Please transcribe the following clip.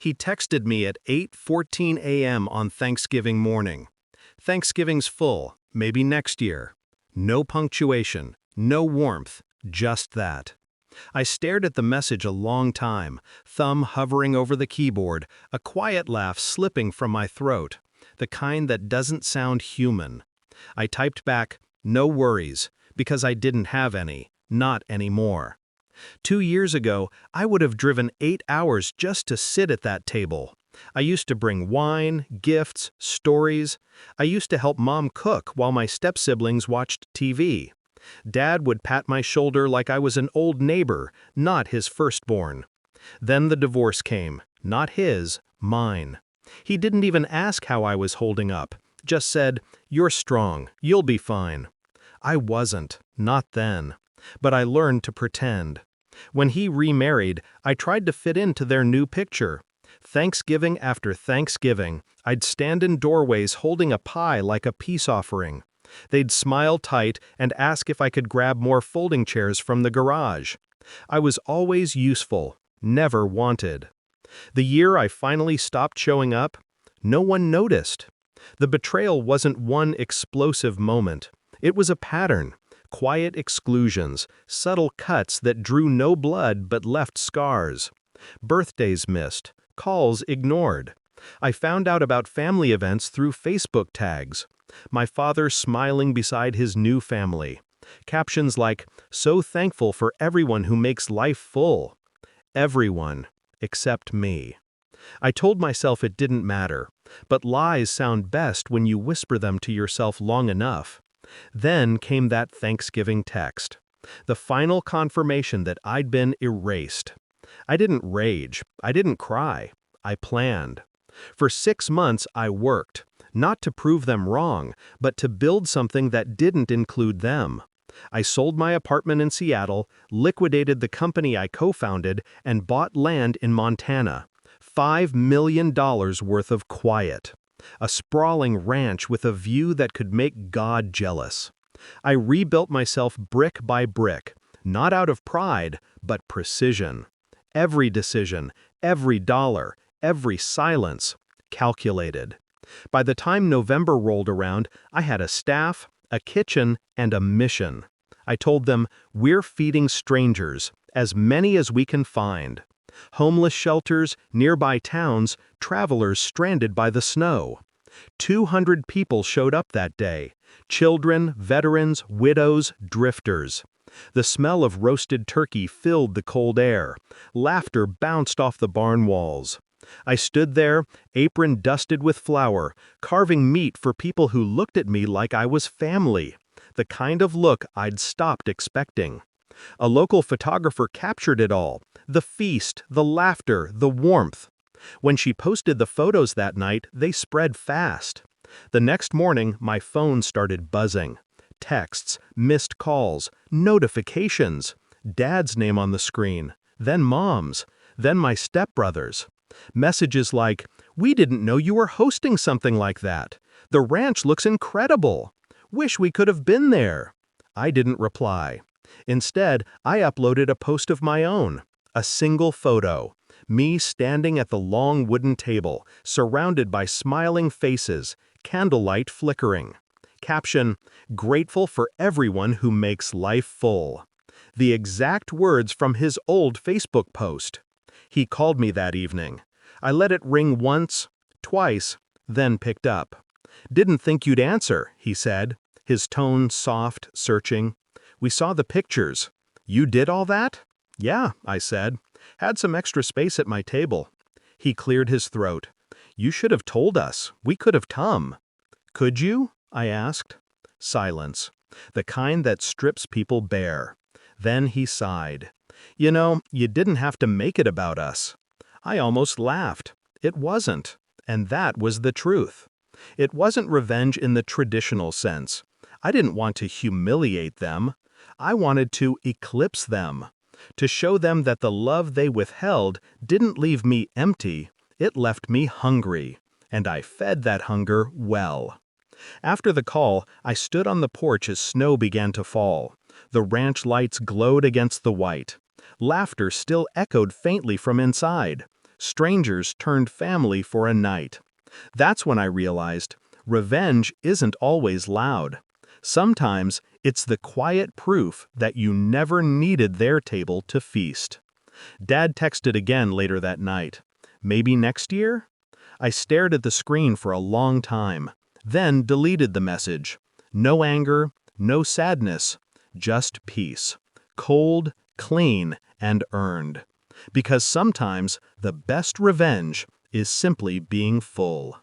He texted me at 8:14 a.m. on Thanksgiving morning. Thanksgiving's full, maybe next year. No punctuation, no warmth, just that. I stared at the message a long time, thumb hovering over the keyboard, a quiet laugh slipping from my throat, the kind that doesn't sound human. I typed back, "No worries," because I didn't have any, not anymore. 2 years ago, I would have driven 8 hours just to sit at that table. I used to bring wine, gifts, stories. I used to help Mom cook while my step-siblings watched TV. Dad would pat my shoulder like I was an old neighbor, not his firstborn. Then the divorce came, not his, mine. He didn't even ask how I was holding up, just said, "You're strong, you'll be fine." I wasn't, not then. But I learned to pretend. When he remarried, I tried to fit into their new picture. Thanksgiving after Thanksgiving, I'd stand in doorways holding a pie like a peace offering. They'd smile tight and ask if I could grab more folding chairs from the garage. I was always useful, never wanted. The year I finally stopped showing up, no one noticed. The betrayal wasn't one explosive moment. It was a pattern. Quiet exclusions, subtle cuts that drew no blood but left scars. Birthdays missed, calls ignored. I found out about family events through Facebook tags. My father smiling beside his new family. Captions like, "So thankful for everyone who makes life full." Everyone, except me. I told myself it didn't matter, but lies sound best when you whisper them to yourself long enough. Then came that Thanksgiving text. The final confirmation that I'd been erased. I didn't rage. I didn't cry. I planned. For 6 months I worked, not to prove them wrong, but to build something that didn't include them. I sold my apartment in Seattle, liquidated the company I co-founded, and bought land in Montana. $5 million worth of quiet. A sprawling ranch with a view that could make God jealous. I rebuilt myself brick by brick, not out of pride, but precision. Every decision, every dollar, every silence, calculated. By the time November rolled around, I had a staff, a kitchen, and a mission. I told them, "We're feeding strangers, as many as we can find. Homeless shelters, nearby towns, travelers stranded by the snow." 200 people showed up that day. Children, veterans, widows, drifters. The smell of roasted turkey filled the cold air. Laughter bounced off the barn walls. I stood there, apron dusted with flour, carving meat for people who looked at me like I was family. The kind of look I'd stopped expecting. A local photographer captured it all. The feast, the laughter, the warmth. When she posted the photos that night, they spread fast. The next morning, my phone started buzzing. Texts, missed calls, notifications. Dad's name on the screen, then Mom's, then my stepbrother's. Messages like, "We didn't know you were hosting something like that. The ranch looks incredible. Wish we could have been there." I didn't reply. Instead, I uploaded a post of my own. A single photo. Me standing at the long wooden table, surrounded by smiling faces, candlelight flickering. Caption, "Grateful for everyone who makes life full." The exact words from his old Facebook post. He called me that evening. I let it ring once, twice, then picked up. "Didn't think you'd answer," he said, his tone soft, searching. "We saw the pictures. You did all that?" "Yeah," I said. "Had some extra space at my table." He cleared his throat. "You should have told us. We could have come." "Could you?" I asked. Silence. The kind that strips people bare. Then he sighed. "You know, you didn't have to make it about us." I almost laughed. It wasn't. And that was the truth. It wasn't revenge in the traditional sense. I didn't want to humiliate them. I wanted to eclipse them. To show them that the love they withheld didn't leave me empty, it left me hungry. And I fed that hunger well. After the call, I stood on the porch as snow began to fall. The ranch lights glowed against the white. Laughter still echoed faintly from inside. Strangers turned family for a night. That's when I realized revenge isn't always loud. Sometimes it's the quiet proof that you never needed their table to feast. Dad texted again later that night. Maybe next year? I stared at the screen for a long time, then deleted the message. No anger, no sadness, just peace. Cold, clean, and earned. Because sometimes the best revenge is simply being full.